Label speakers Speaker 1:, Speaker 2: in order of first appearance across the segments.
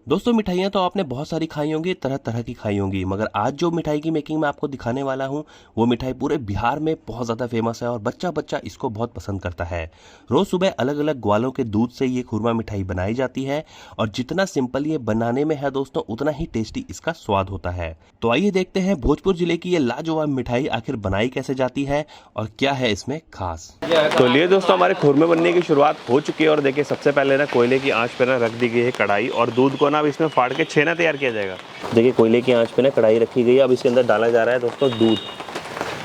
Speaker 1: दोस्तों मिठाइयाँ तो आपने बहुत सारी खाई होंगी, तरह तरह की खाई होंगी, मगर आज जो मिठाई की मेकिंग मैं आपको दिखाने वाला हूँ वो मिठाई पूरे बिहार में बहुत ज़्यादा फेमस है और बच्चा बच्चा इसको बहुत पसंद करता है। रोज़ सुबह अलग अलग ग्वालों के दूध से ये खुरमा मिठाई बनाई जाती है और जितना सिंपल ये बनाने में है दोस्तों उतना ही टेस्टी इसका स्वाद होता है। तो आइए देखते हैं भोजपुर जिले की ये लाजवाब मिठाई आखिर बनाई कैसे जाती है और क्या है इसमें खास।
Speaker 2: तो लिए दोस्तों हमारे खुरमे बनने की शुरुआत हो चुकी है और देखिए सबसे पहले ना कोयले की आंच पे ना रख दी गई है कढ़ाई और दूध को ना अब इसमें फाड़ के छेना तैयार किया जाएगा। देखिए कोयले की आंच पे ना कढ़ाई रखी गई है, अब इसके अंदर डाला जा रहा है दोस्तों दूध।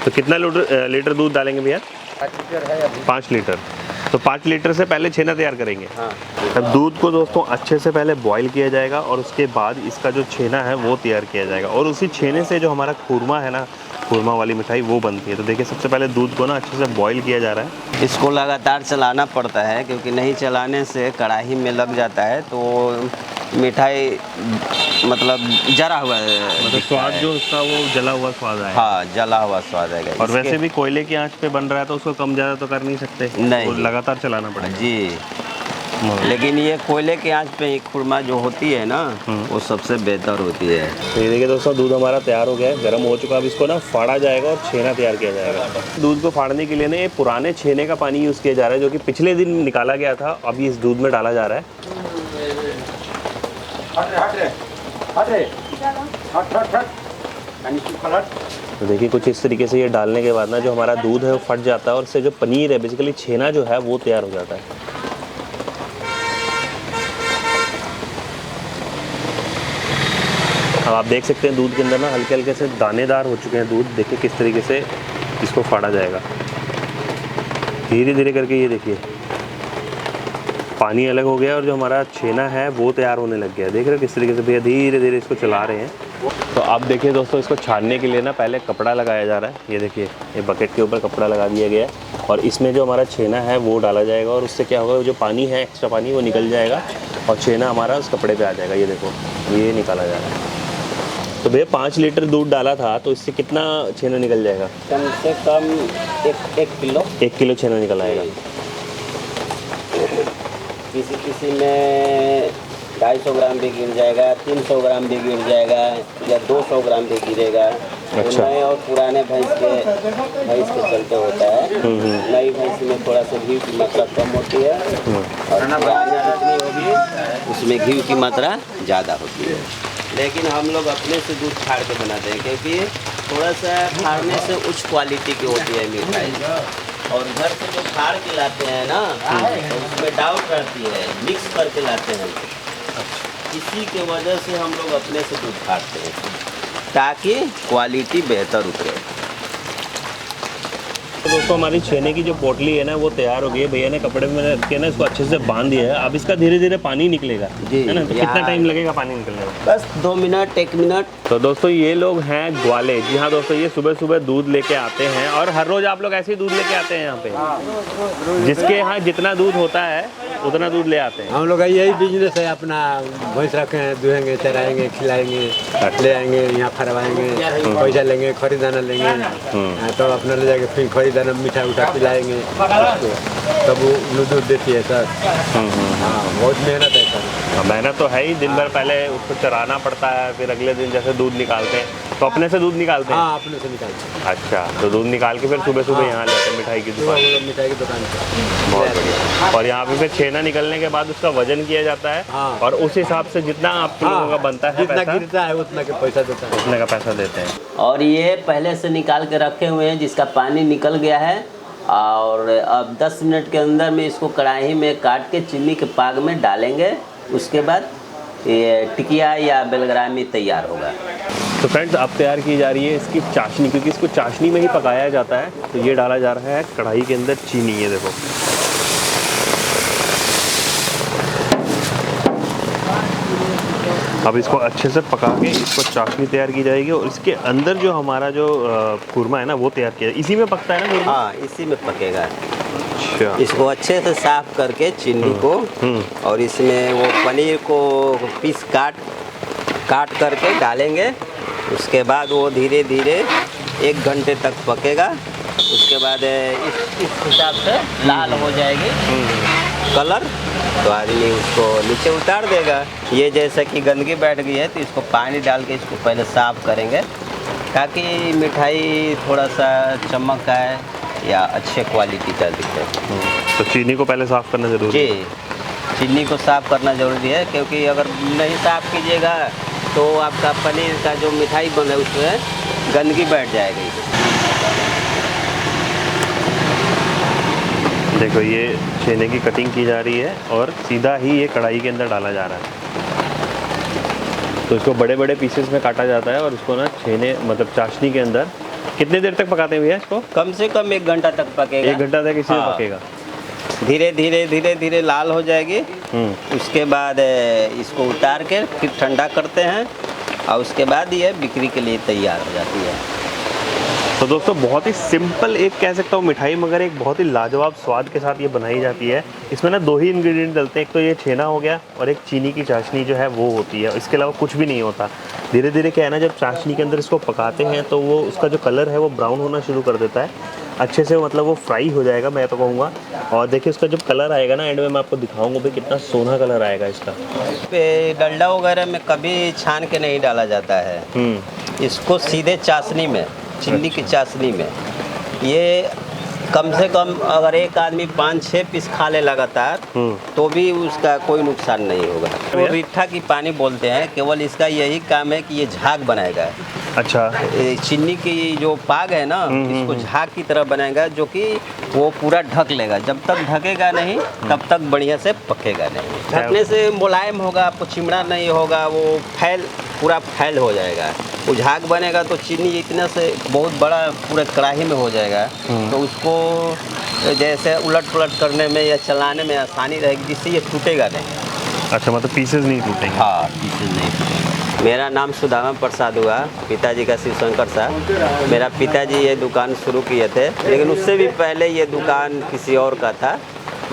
Speaker 2: तो कितना लीटर दूध डालेंगे भैया?
Speaker 3: 5 लीटर है अभी।
Speaker 2: 5 लीटर। तो 5 लीटर से पहले छेना तैयार करेंगे।
Speaker 3: हाँ।
Speaker 2: अब दूध को दोस्तों अच्छे से पहले बॉईल किया जाएगा और उसके बाद इसका जो छेना है वो तैयार किया जाएगा और उसी छेने से जो हमारा खुरमा है ना, खुरमा वाली मिठाई वो बनती है। तो देखिए सबसे पहले दूध को ना अच्छे से बॉईल किया जा रहा है।
Speaker 3: इसको लगातार चलाना पड़ता है क्योंकि नहीं चलाने से कढ़ाई में लग जाता है तो मिठाई मतलब जला हुआ
Speaker 2: मतलब स्वाद जो उसका वो जला हुआ स्वाद आएगा।
Speaker 3: हाँ, जला हुआ स्वाद आएगा।
Speaker 2: और वैसे भी कोयले की आंच पे बन रहा है तो उसको कम ज़्यादा तो कर नहीं सकते,
Speaker 3: नहीं,
Speaker 2: लगातार चलाना पड़ेगा
Speaker 3: जी। लेकिन ये कोयले के आंच पे एक खुरमा जो होती है ना वो सबसे बेहतर होती है।
Speaker 2: तो ये देखिए दोस्तों दूध हमारा तैयार हो गया है, गर्म हो चुका है। अब इसको ना फाड़ा जाएगा और छेना तैयार किया जाएगा। दूध को फाड़ने के लिए ना ये पुराने छेने का पानी यूज़ किया जा रहा है जो कि पिछले दिन निकाला गया था, अभी इस दूध में डाला जा रहा है। तो देखिए कुछ इस तरीके से ये डालने के बाद ना जो हमारा दूध है वो फट जाता है और इससे जो पनीर है बेसिकली छेना जो है वो तैयार हो जाता है। अब आप देख सकते हैं दूध के अंदर ना हल्के हल्के से दानेदार हो चुके हैं दूध। देखिए किस तरीके से इसको फाड़ा जाएगा धीरे धीरे करके। ये देखिए पानी अलग हो गया और जो हमारा छेना है वो तैयार होने लग गया। देख रहे हो किस तरीके से भैया धीरे धीरे इसको चला रहे हैं। तो आप देखिए दोस्तों इसको छानने के लिए ना पहले कपड़ा लगाया जा रहा है। ये देखिए ये बकेट के ऊपर कपड़ा लगा दिया गया है और इसमें जो हमारा छेना है वो डाला जाएगा और उससे क्या होगा, जो पानी है एक्स्ट्रा पानी वो निकल जाएगा और छेना हमारा उस कपड़े पे आ जाएगा। ये देखो ये निकाला जा रहा है। तो भैया 5 लीटर दूध डाला था तो इससे कितना छेना निकल जाएगा?
Speaker 3: कम से कम एक किलो।
Speaker 2: 1 किलो छेना निकल आएगा।
Speaker 3: किसी किसी में 250 ग्राम भी गिर जाएगा, 300 ग्राम भी गिर जाएगा या 200 ग्राम भी गिरेगा।
Speaker 2: अच्छा।
Speaker 3: नए और पुराने भैंस के चलते होता है। नई भैंस में थोड़ा सा घी की मात्रा कम होती है और पुरानी जितनी होगी उसमें घी की मात्रा ज़्यादा होती है। लेकिन हम लोग अपने से दूध फाड़ के बनाते हैं क्योंकि थोड़ा सा फाड़ने से उच्च क्वालिटी की होती है मिठाई। और घर से जो फाड़ के लाते हैं ना तो उसमें डाउट रहती है, मिक्स करके लाते हैं। इसी के वजह से हम लोग अपने से दूध फाड़ते हैं ताकि क्वालिटी बेहतर उतरे।
Speaker 2: तो दोस्तों हमारी छेने की जो पोटली है ना वो तैयार हो गई है। भैया ने कपड़े में रख के ना इसको अच्छे से बांध दिया है। अब इसका धीरे धीरे पानी निकलेगा
Speaker 3: जी,
Speaker 2: है ना। तो कितना टाइम लगेगा पानी निकलने में?
Speaker 3: बस 2 मिनट 1 मिनट।
Speaker 2: तो दोस्तों ये लोग हैं ग्वाले। जी हाँ दोस्तों, ये सुबह सुबह दूध लेके आते हैं और हर रोज आप लोग ऐसे ही दूध लेके आते हैं यहाँ पे? जिसके यहाँ जितना दूध होता है उतना दूध ले आते हैं।
Speaker 4: हम लोग का यही बिजनेस है, अपना भैंस रखे हैं, दुहेंगे, चराएंगे, खिलाएंगे, ले आएंगे, यहाँ फरवाएंगे, पैसा लेंगे, खरीदाना लेंगे, तो अपना ले जाके फिर खरीदाना मीठा उठा पिलाएंगे, तब वो दूध देती है सर। हाँ बहुत मेहनत है सर।
Speaker 2: मेहनत तो है ही, दिन भर पहले उसको चराना पड़ता है, फिर अगले दिन जैसे दूध निकालते हैं तो अपने से दूध निकालते हैं।
Speaker 4: हाँ अपने से निकालते हैं।
Speaker 2: अच्छा, तो दूध निकाल के फिर सुबह सुबह यहाँ लाते हैं मिठाई की दुकान।
Speaker 4: मिठाई की दुकान पे।
Speaker 2: बहुत बढ़िया। और यहाँ पे फिर छेना निकलने के बाद उसका वजन किया जाता है।
Speaker 4: हाँ।
Speaker 2: और उस हिसाब से जितना आप लोगों का बनता है
Speaker 4: जितना
Speaker 2: पैसा,
Speaker 4: गिरता है उतना के पैसा देता है,
Speaker 2: उतने का पैसा देते हैं।
Speaker 3: और ये पहले से निकाल के रखे हुए हैं जिसका पानी निकल गया है और अब 10 मिनट के अंदर में इसको कढ़ाई में काट के चीनी के पाग में डालेंगे। उसके बाद ये टिकिया या बेलग्रामी तैयार होगा।
Speaker 2: तो फ्रेंड्स अब तैयार की जा रही है इसकी चाशनी, क्योंकि इसको चाशनी में ही पकाया जाता है। तो ये डाला जा रहा है कढ़ाई के अंदर चीनी। ये देखो अब इसको अच्छे से पका के इसको चाशनी तैयार की जाएगी और इसके अंदर जो हमारा जो खुरमा है ना वो तैयार किया, इसी में पकता है ना खुरमा?
Speaker 3: हाँ इसी में पकेगा।
Speaker 2: अच्छा।
Speaker 3: इसको अच्छे से साफ करके चीनी को और इसमें वो पनीर को पीस काट करके डालेंगे। उसके बाद वो धीरे धीरे 1 घंटे तक पकेगा। उसके बाद इस हिसाब से लाल हो जाएगी कलर। तो आदमी उसको नीचे उतार देगा। ये जैसे कि गंदगी बैठ गई है तो इसको पानी डाल के इसको पहले साफ़ करेंगे ताकि मिठाई थोड़ा सा चमक आए या अच्छे क्वालिटी का दिखे।
Speaker 2: तो चीनी को पहले साफ़ करना ज़रूरी है?
Speaker 3: जी, चीनी को साफ़ करना ज़रूरी है, क्योंकि अगर नहीं साफ़ कीजिएगा तो आपका पनीर का जो मिठाई बना है उसमें गंदगी बैठ जाएगी।
Speaker 2: देखो ये छेने की कटिंग की जा रही है और सीधा ही ये कढ़ाई के अंदर डाला जा रहा है। तो इसको बड़े बड़े पीसेस में काटा जाता है और इसको ना छेने मतलब चाशनी के अंदर कितने देर तक पकाते हैं भैया इसको?
Speaker 3: कम से कम 1 घंटा तक पकेगा।
Speaker 2: 1 घंटा तक इसे
Speaker 3: हाँ।
Speaker 2: पकेगा।
Speaker 3: धीरे धीरे लाल हो जाएगी। उसके बाद इसको उतार के फिर ठंडा करते हैं और उसके बाद ये बिक्री के लिए तैयार हो जाती है।
Speaker 2: तो दोस्तों बहुत ही सिंपल एक कह सकता हूँ मिठाई, मगर एक बहुत ही लाजवाब स्वाद के साथ ये बनाई जाती है। इसमें ना 2 ही इंग्रेडिएंट डलते हैं, एक तो ये छेना हो गया और एक चीनी की चाशनी जो है वो होती है, इसके अलावा कुछ भी नहीं होता। धीरे धीरे क्या है ना, जब चाशनी के अंदर इसको पकाते हैं तो वो उसका जो कलर है वो ब्राउन होना शुरू कर देता है अच्छे से, मतलब वो फ्राई हो जाएगा मैं तो कहूँगा। और देखिए उसका जब कलर आएगा ना एंड में मैं आपको दिखाऊंगा भाई कितना सोना कलर आएगा इसका।
Speaker 3: पे डलडा वगैरह में कभी छान के नहीं डाला जाता है, इसको सीधे चाशनी में, चिल्ली की चाशनी में। ये कम से कम अगर एक आदमी 5-6 पीस खा ले लगातार तो भी उसका कोई नुकसान नहीं होगा। तो रीठा की पानी बोलते हैं, केवल इसका यही काम है कि ये झाग बनाएगा।
Speaker 2: अच्छा,
Speaker 3: चीनी की जो पाग है ना इसको झाग की तरह बनाएगा, जो कि वो पूरा ढक लेगा। जब तक ढकेगा नहीं तब तक बढ़िया से पकेगा नहीं। ढकने से मुलायम होगा, आपको चिमड़ा नहीं होगा, वो पूरा फैल हो जाएगा। वो झाग बनेगा तो चीनी इतना से बहुत बड़ा पूरे कढ़ाई में हो जाएगा, तो उसको जैसे उलट पुलट करने में या चलाने में आसानी रहेगी, जिससे ये टूटेगा नहीं।
Speaker 2: अच्छा, मतलब पीसेस नहीं टूटेंगे?
Speaker 3: हाँ, पीसेस नहीं टूटेंगे। मेरा नाम सुदामा प्रसाद हुआ, पिताजी का शिवशंकर साहब। मेरा पिताजी ये दुकान शुरू किए थे, लेकिन उससे भी पहले ये दुकान किसी और का था।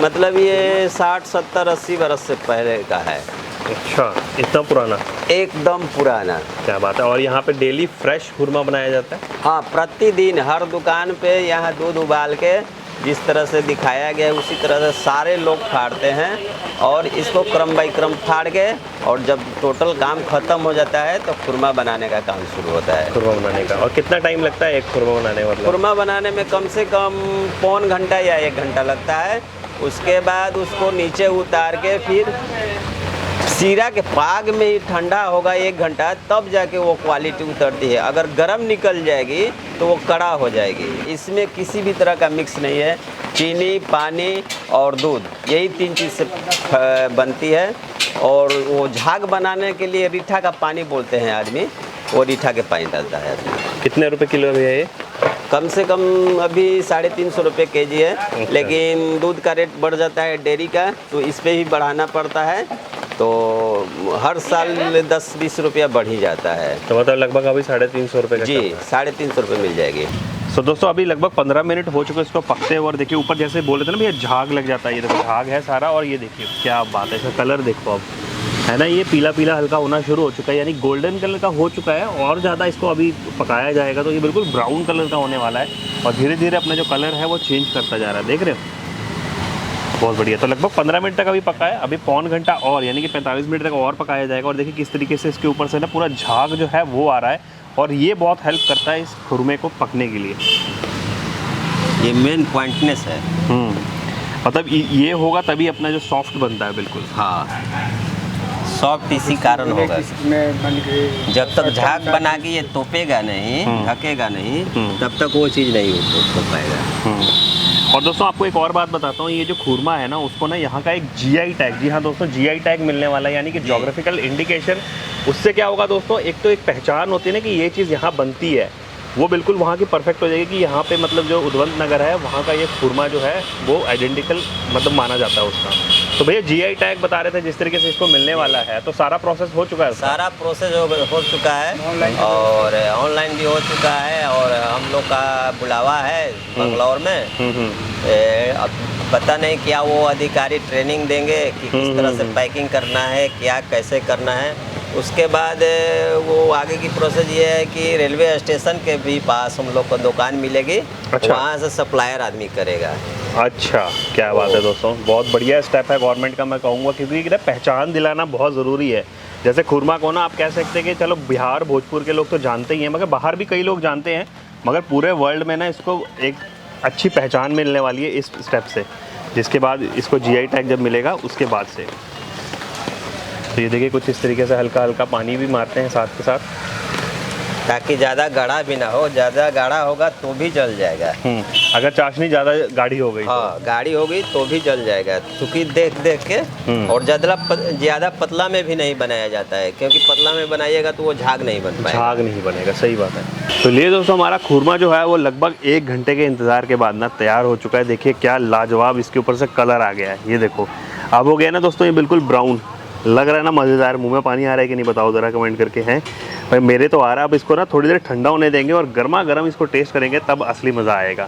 Speaker 3: मतलब ये 60, 70, 80 बरस से पहले का है।
Speaker 2: अच्छा, इतना पुराना?
Speaker 3: एकदम पुराना।
Speaker 2: क्या बात है। और यहाँ पे डेली फ्रेश खुरमा बनाया जाता है?
Speaker 3: हाँ, प्रतिदिन हर दुकान पे यहाँ दूध उबाल के जिस तरह से दिखाया गया है उसी तरह से सारे लोग फाड़ते हैं और इसको क्रम बाई क्रम फाड़ के, और जब टोटल काम ख़त्म हो जाता है तो खुरमा बनाने का काम शुरू होता है।
Speaker 2: खुरमा बनाने का। और कितना टाइम लगता है एक खुरमा बनाने में? मतलब
Speaker 3: खुरमा बनाने में कम से कम 1.25 घंटा या 1 घंटा लगता है। उसके बाद उसको नीचे उतार के फिर सीरा के पाग में ही ठंडा होगा 1 घंटा, तब जाके वो क्वालिटी उतरती है। अगर गर्म निकल जाएगी तो वो कड़ा हो जाएगी। इसमें किसी भी तरह का मिक्स नहीं है, चीनी, पानी और दूध, यही 3 चीज़ से बनती है। और वो झाग बनाने के लिए रीठा का पानी बोलते हैं आदमी, वो रीठा के पानी डालता है आदमी।
Speaker 2: कितने रुपए किलो है भैया ये?
Speaker 3: कम से कम अभी 350 रुपये केजी है, लेकिन दूध का रेट बढ़ जाता है डेयरी का, तो इस पर ही बढ़ाना पड़ता है। तो हर साल 10-20 रुपया बढ़ ही जाता है।
Speaker 2: तो मतलब लगभग अभी 350 रुपये का?
Speaker 3: जी, 350 रुपये मिल जाएगी।
Speaker 2: तो दोस्तों अभी लगभग 15 मिनट हो चुके इसको पकते हुए। और देखिए ऊपर जैसे बोले थे ना भैया झाग लग जाता है, ये देखो झाग है सारा। और ये देखिए क्या बात है, इसका कलर देखो अब है ना, ये पीला पीला हल्का होना शुरू हो चुका है, यानी गोल्डन कलर का हो चुका है। और ज़्यादा इसको अभी पकाया जाएगा तो ये बिल्कुल ब्राउन कलर का होने वाला है। और धीरे धीरे अपना जो कलर है वो चेंज करता जा रहा है, देख रहे हो? बहुत बढ़िया। तो लगभग 15 मिनट तक अभी पका है, अभी 1.25 घंटा और यानी कि 45 मिनट तक और पकाया जाएगा। और देखिए किस तरीके से इसके ऊपर से ना पूरा झाग जो है वो आ रहा है, और ये बहुत हेल्प करता है इस खुरमे को पकने के लिए।
Speaker 3: ये मेन पॉइंटनेस है।
Speaker 2: मतलब ये होगा तभी अपना जो सॉफ्ट बनता है। बिल्कुल
Speaker 3: हाँ, सॉफ्ट इसी कारण होगा। जब तक झाग बना के ये तोपेगा नहीं, ढकेगा नहीं, तब तक वो चीज़ नहीं हो पाएगा।
Speaker 2: और दोस्तों आपको एक और बात बताता हूँ, ये जो खुरमा है ना उसको ना यहाँ का एक जीआई टैग, जी हाँ दोस्तों जीआई टैग मिलने वाला है, यानी कि ज्योग्राफिकल इंडिकेशन। उससे क्या होगा दोस्तों, एक तो एक पहचान होती है ना कि ये चीज़ यहाँ बनती है, वो बिल्कुल वहाँ की परफेक्ट हो जाएगी कि यहाँ पे मतलब जो उद्वंत नगर है वहाँ का ये खुरमा जो है वो आइडेंटिकल मतलब माना जाता है उसका। तो भैया जीआई टैग बता रहे थे जिस तरीके से इसको मिलने वाला है, तो सारा प्रोसेस हो चुका है? सारा
Speaker 3: प्रोसेस हो चुका है और ऑनलाइन भी हो चुका है, और हम लोग का बुलावा है बंगलौर में। अब पता नहीं क्या वो अधिकारी ट्रेनिंग देंगे कि किस तरह से पैकिंग करना है, क्या कैसे करना है। उसके बाद वो आगे की प्रोसेस ये है कि रेलवे स्टेशन के भी पास हम लोग को दुकान मिलेगी। अच्छा। वहाँ से सप्लायर आदमी करेगा।
Speaker 2: अच्छा, क्या बात है दोस्तों, बहुत बढ़िया स्टेप है गवर्नमेंट का, मैं कहूँगा, क्योंकि ना पहचान दिलाना बहुत ज़रूरी है। जैसे खुरमा को ना आप कह सकते हैं कि चलो बिहार भोजपुर के लोग तो जानते ही हैं, मगर बाहर भी कई लोग जानते हैं, मगर पूरे वर्ल्ड में ना इसको एक अच्छी पहचान मिलने वाली है इस स्टेप से, जिसके बाद इसको GI टैग जब मिलेगा उसके बाद से। तो ये देखिए कुछ इस तरीके से हल्का हल्का पानी भी मारते हैं साथ के साथ,
Speaker 3: ताकि ज़्यादा गाढ़ा भी ना हो, ज़्यादा गाढ़ा होगा तो भी जल जाएगा।
Speaker 2: अगर चाशनी ज़्यादा गाढ़ी हो गई
Speaker 3: हाँ, गाढ़ी हो गई तो भी जल जाएगा, क्योंकि देख देख के। और ज़्यादा पतला में भी नहीं बनाया जाता है, क्योंकि पतला में बनाइएगा तो वो झाग नहीं बन पाएगा।
Speaker 2: झाग नहीं बनेगा, सही बात है। तो लिए दोस्तों हमारा खुरमा जो है वो लगभग 1 घंटे के इंतज़ार के बाद ना तैयार हो चुका है। देखिए क्या लाजवाब इसके ऊपर से कलर आ गया है, ये देखो अब हो गया ना दोस्तों ये बिल्कुल ब्राउन लग रहा है ना, मज़ेदार। मुंह में पानी आ रहा है कि नहीं बताओ ज़रा कमेंट करके। हैं भाई, मेरे तो आ रहा है। अब इसको ना थोड़ी देर ठंडा होने देंगे और गर्मा गर्म इसको टेस्ट करेंगे, तब असली मज़ा आएगा।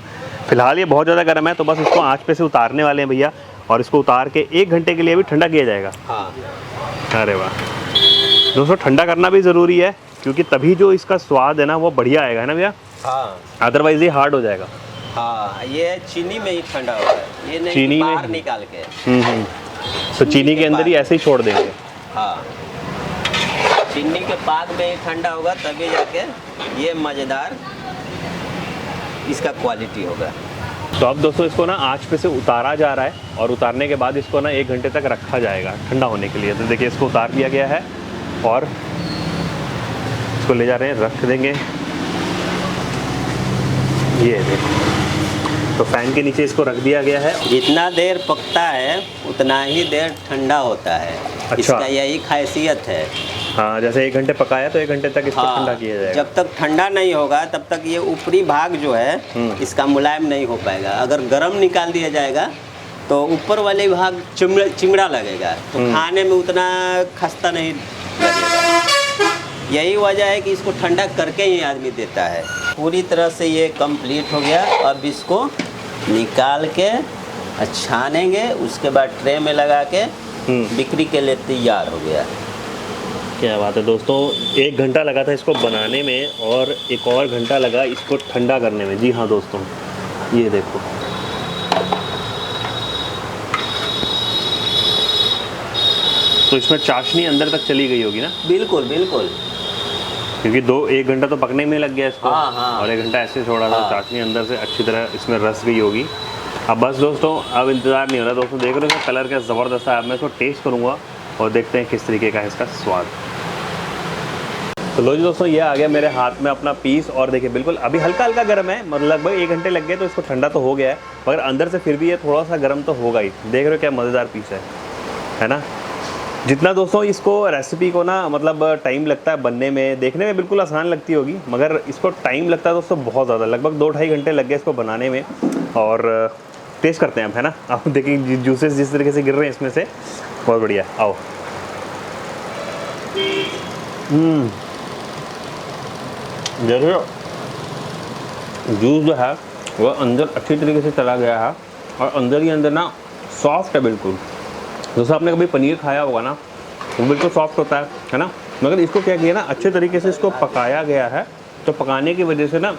Speaker 2: फिलहाल ये बहुत ज़्यादा गर्म है, तो बस इसको आँच पे से उतारने वाले हैं भैया, और इसको उतार के 1 घंटे के लिए भी ठंडा किया जाएगा।
Speaker 3: हाँ,
Speaker 2: अरे वाह दोस्तों, ठंडा करना भी ज़रूरी है, क्योंकि तभी जो इसका स्वाद है ना वो बढ़िया आएगा, है ना भैया?
Speaker 3: हाँ,
Speaker 2: अदरवाइज़ ये हार्ड हो जाएगा।
Speaker 3: हाँ, ये चीनी में ही ठंडा होगा, ये नहीं
Speaker 2: चीनी
Speaker 3: कि
Speaker 2: में?
Speaker 3: बाहर निकाल के।
Speaker 2: तो चीनी के अंदर ही ऐसे ही छोड़ देंगे।
Speaker 3: हाँ, चीनी के पाक में ही ठंडा होगा, तभी जाके ये मज़ेदार इसका क्वालिटी होगा।
Speaker 2: तो अब दोस्तों इसको ना आँच पे से उतारा जा रहा है, और उतारने के बाद इसको ना 1 घंटे तक रखा जाएगा ठंडा होने के लिए। तो देखिए इसको उतार दिया गया है और इसको ले जा रहे हैं, रख देंगे। ये देखो, तो फैन के नीचे इसको रख दिया गया है।
Speaker 3: जितना देर पकता है उतना ही देर ठंडा होता है।
Speaker 2: अच्छा।
Speaker 3: इसका यही खासियत है।
Speaker 2: हाँ, जैसे 1 घंटे पकाया तो 1 घंटे तक इसको ठंडा किया जाएगा।
Speaker 3: जब तक ठंडा नहीं होगा तब तक ये ऊपरी भाग जो है इसका मुलायम नहीं हो पाएगा। अगर गर्म निकाल दिया जाएगा तो ऊपर वाले भाग चिमड़ा लगेगा, तो खाने में उतना खस्ता नहीं लगेगा। यही वजह है कि इसको ठंडा करके ही आदमी देता है। पूरी तरह से ये कंप्लीट हो गया। अब इसको निकाल के छानेंगे, उसके बाद ट्रे में लगा के बिक्री के लिए तैयार हो गया।
Speaker 2: क्या बात है दोस्तों, 1 घंटा लगा था इसको बनाने में और 1 और घंटा लगा इसको ठंडा करने में। जी हाँ दोस्तों, ये देखो तो इसमें चाशनी अंदर तक चली गई होगी ना?
Speaker 3: बिल्कुल बिल्कुल,
Speaker 2: क्योंकि 1 घंटा तो पकने में लग गया इसको।
Speaker 3: हाँ, हाँ।
Speaker 2: और 1 घंटा ऐसे छोड़ा था।
Speaker 3: हाँ।
Speaker 2: चाशनी अंदर से अच्छी तरह इसमें रस गई होगी। अब बस दोस्तों अब इंतज़ार नहीं हो रहा। दोस्तों देख रहे हो कलर क्या ज़बरदस्त है। अब मैं इसको टेस्ट करूँगा और देखते हैं किस तरीके का है इसका स्वाद। तो लो जी दोस्तों, ये आ गया मेरे हाथ में अपना पीस, और देखिए बिल्कुल अभी हल्का हल्का गर्म है, मतलब लगभग 1 घंटे लग गए तो इसको ठंडा तो हो गया है, मगर अंदर से फिर भी ये थोड़ा सा गर्म तो होगा ही। देख रहे हो क्या मज़ेदार पीस है ना? जितना दोस्तों इसको रेसिपी को ना मतलब टाइम लगता है बनने में, देखने में बिल्कुल आसान लगती होगी, मगर इसको टाइम लगता है दोस्तों बहुत ज़्यादा। लगभग 2-2.5 घंटे लग गए इसको बनाने में। और टेस्ट करते हैं अब, है ना? आप देखिए जूसेस जिस तरीके से गिर रहे हैं इसमें से, बहुत बढ़िया। आओ। देखो जूस जो है वो अंदर अच्छी तरीके से चला गया है, और अंदर ही अंदर ना सॉफ्ट है बिल्कुल। जैसे आपने कभी पनीर खाया होगा ना, वो बिल्कुल सॉफ्ट होता है ना? मगर इसको क्या किया ना, अच्छे तरीके से इसको पकाया गया है, तो पकाने की वजह से ना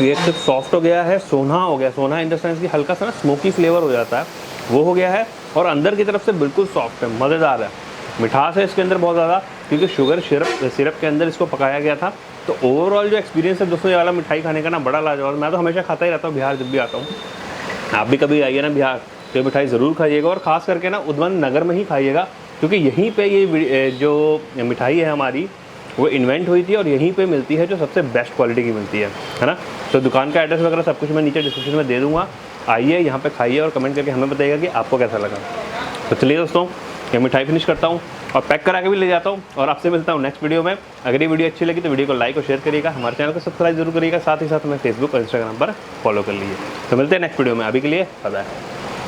Speaker 2: ये सिर्फ सॉफ्ट हो गया है, सोना हो गया। सोना इन द सेंस कि हल्का सा ना स्मोकी फ्लेवर हो जाता है, वो हो गया है, और अंदर की तरफ से बिल्कुल सॉफ्ट है, मज़ेदार है। मिठास है इसके अंदर बहुत ज़्यादा, क्योंकि शुगर सिरप के अंदर इसको पकाया गया था। तो ओवरऑल जो एक्सपीरियंस है दोस्तों ये वाला मिठाई खाने का ना बड़ा लाजवाब। मैं तो हमेशा खाता ही रहता हूँ बिहार, जब भी आता हूँ। आप भी कभी आइए ना बिहार तो ये मिठाई ज़रूर खाइएगा, और ख़ास करके ना उद्वन नगर में ही खाइएगा, क्योंकि यहीं पे ये जो मिठाई है हमारी वो इन्वेंट हुई थी, और यहीं पे मिलती है जो सबसे बेस्ट क्वालिटी की मिलती है ना? तो दुकान का एड्रेस वगैरह सब कुछ मैं नीचे डिस्क्रिप्शन में दे दूँगा। आइए यहाँ पे खाइए और कमेंट करके हमें बताइएगा कि आपको कैसा लगा। तो चलिए दोस्तों, ये मिठाई फिनिश करता हूँ और पैक करा के भी ले जाता हूँ, और आपसे मिलता हूँ नेक्स्ट वीडियो में। अगर ये वीडियो अच्छी लगी तो वीडियो को लाइक और शेयर करिएगा, हमारे चैनल को सब्सक्राइब जरूर करिएगा, साथ ही साथ हमें फेसबुक और इंस्टाग्राम पर फॉलो कर लीजिए। तो मिलते हैं नेक्स्ट वीडियो में, अभी के लिए बाय।